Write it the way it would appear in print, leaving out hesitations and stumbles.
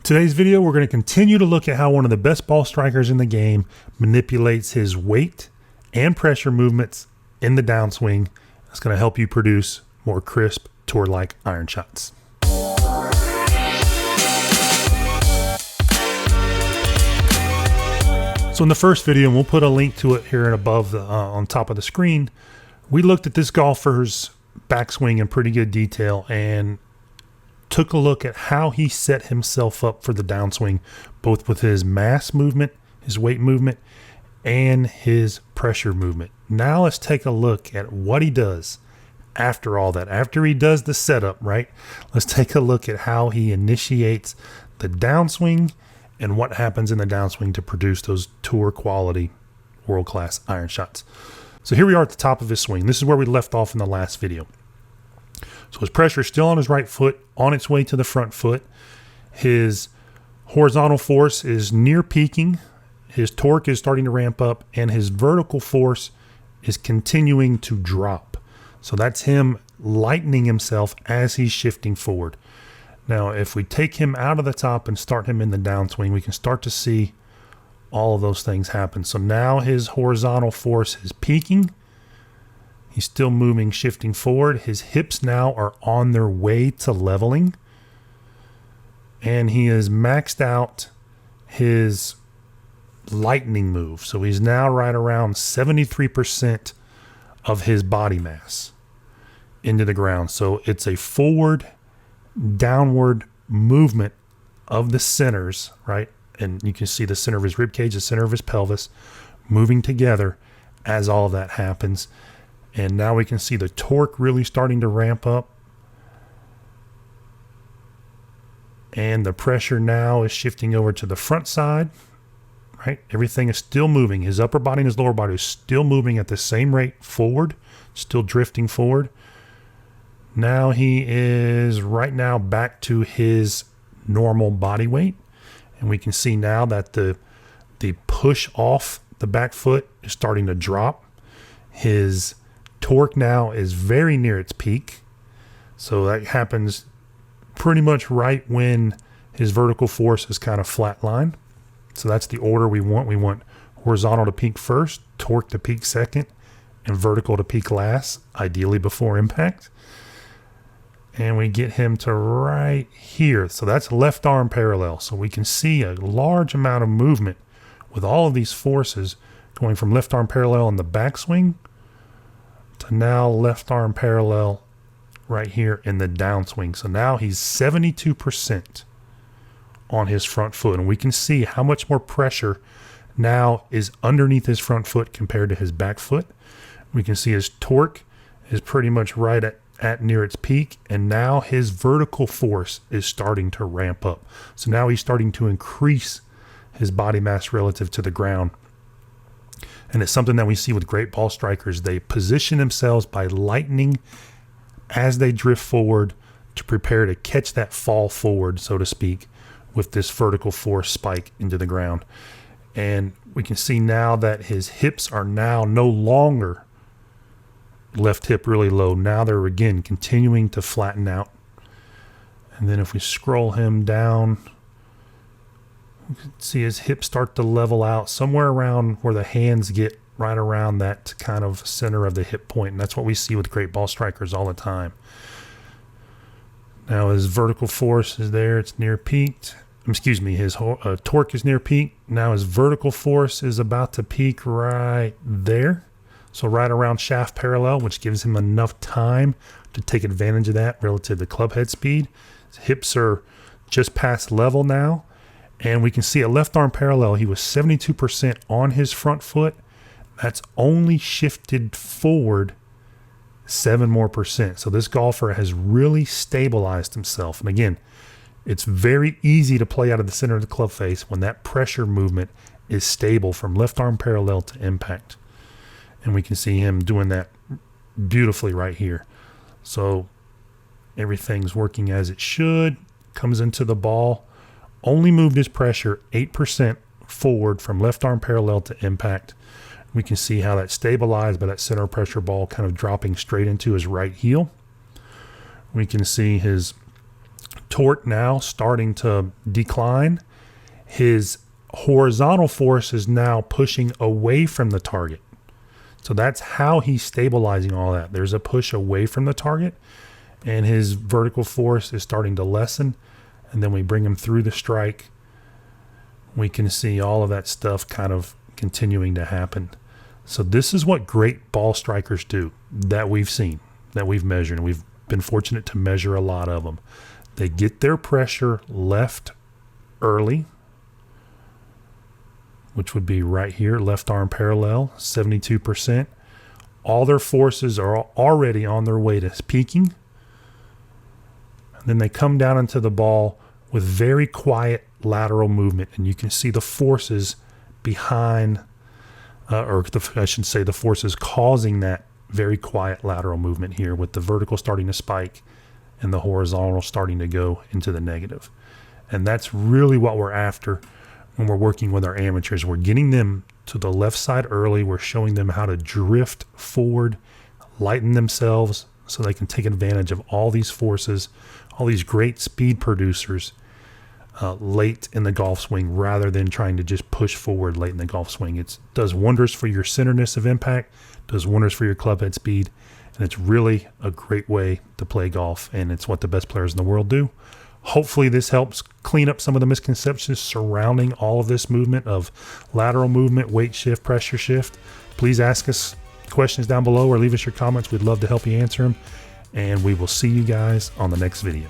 Today's video, we're going to continue to look at how one of the best ball strikers in the game manipulates his weight and pressure movements in the downswing. That's going to help you produce more crisp, tour-like iron shots. So in the first video, and we'll put a link to it here and above on top of the screen, we looked at this golfer's backswing in pretty good detail and took a look at how he set himself up for the downswing, both with his mass movement, his weight movement, and his pressure movement. Now let's take a look at what he does after all that. After he does the setup, right? Let's take a look at how he initiates the downswing and what happens in the downswing to produce those tour quality, world-class iron shots. So here we are at the top of his swing. This is where we left off in the last video. So his pressure is still on his right foot, on its way to the front foot. His horizontal force is near peaking. His torque is starting to ramp up, and his vertical force is continuing to drop. So that's him lightening himself as he's shifting forward. Now, if we take him out of the top and start him in the downswing, we can start to see all of those things happen. So now his horizontal force is peaking. He's still moving, shifting forward. His hips now are on their way to leveling. And he has maxed out his lightning move. So he's now right around 73% of his body mass into the ground. So it's a forward, downward movement of the centers, right? And you can see the center of his rib cage, the center of his pelvis moving together as all of that happens. And now we can see the torque really starting to ramp up. And the pressure now is shifting over to the front side, right? Everything is still moving. His upper body and his lower body is still moving at the same rate forward, still drifting forward. Now he is right now back to his normal body weight. And we can see now that the push off the back foot is starting to drop. His torque now is very near its peak. So that happens pretty much right when his vertical force is kind of flatline. So that's the order we want. We want horizontal to peak first, torque to peak second, and vertical to peak last, ideally before impact. And we get him to right here. So that's left arm parallel. So we can see a large amount of movement with all of these forces going from left arm parallel in the backswing to now left arm parallel right here in the downswing. So now he's 72% on his front foot. And we can see how much more pressure now is underneath his front foot compared to his back foot. We can see his torque is pretty much right at near its peak, and now his vertical force is starting to ramp up. So now he's starting to increase his body mass relative to the ground. And it's something that we see with great ball strikers. They position themselves by lightening as they drift forward to prepare to catch that fall forward, so to speak, with this vertical force spike into the ground. And we can see now that his hips are now no longer left hip really low. Now they're again continuing to flatten out. And then if we scroll him down, we can see his hips start to level out somewhere around where the hands get right around that kind of center of the hip point. And that's what we see with great ball strikers all the time. Now his vertical force is there. It's near peaked. Excuse me, his torque is near peak. Now his vertical force is about to peak right there. So right around shaft parallel, which gives him enough time to take advantage of that relative to club head speed. His hips are just past level now. And we can see at left arm parallel, he was 72% on his front foot. That's only shifted forward 7% more. So this golfer has really stabilized himself. And again, it's very easy to play out of the center of the club face when that pressure movement is stable from left arm parallel to impact. And we can see him doing that beautifully right here. So everything's working as it should. Comes into the ball. Only moved his pressure 8% forward from left arm parallel to impact. We can see how that's stabilized by that center pressure ball kind of dropping straight into his right heel. We can see his torque now starting to decline, his horizontal force is now pushing away from the target. So that's how he's stabilizing all that. There's a push away from the target, and his vertical force is starting to lessen. And then we bring him through the strike. We can see all of that stuff kind of continuing to happen. So this is what great ball strikers do that we've seen, that we've measured, and we've been fortunate to measure a lot of them. They get their pressure left early, which would be right here, left arm parallel, 72%. All their forces are already on their way to peaking. And then they come down into the ball with very quiet lateral movement, and you can see the forces behind, I should say the forces causing that very quiet lateral movement here, with the vertical starting to spike and the horizontal starting to go into the negative. And that's really what we're after when we're working with our amateurs. We're getting them to the left side early. We're showing them how to drift forward, lighten themselves so they can take advantage of all these forces, all these great speed producers late in the golf swing, rather than trying to just push forward late in the golf swing. It does wonders for your centerness of impact, does wonders for your club head speed, and it's really a great way to play golf, and it's what the best players in the world do. Hopefully this helps clean up some of the misconceptions surrounding all of this movement of lateral movement, weight shift, pressure shift. Please ask us questions down below or leave us your comments. We'd love to help you answer them, and we will see you guys on the next video.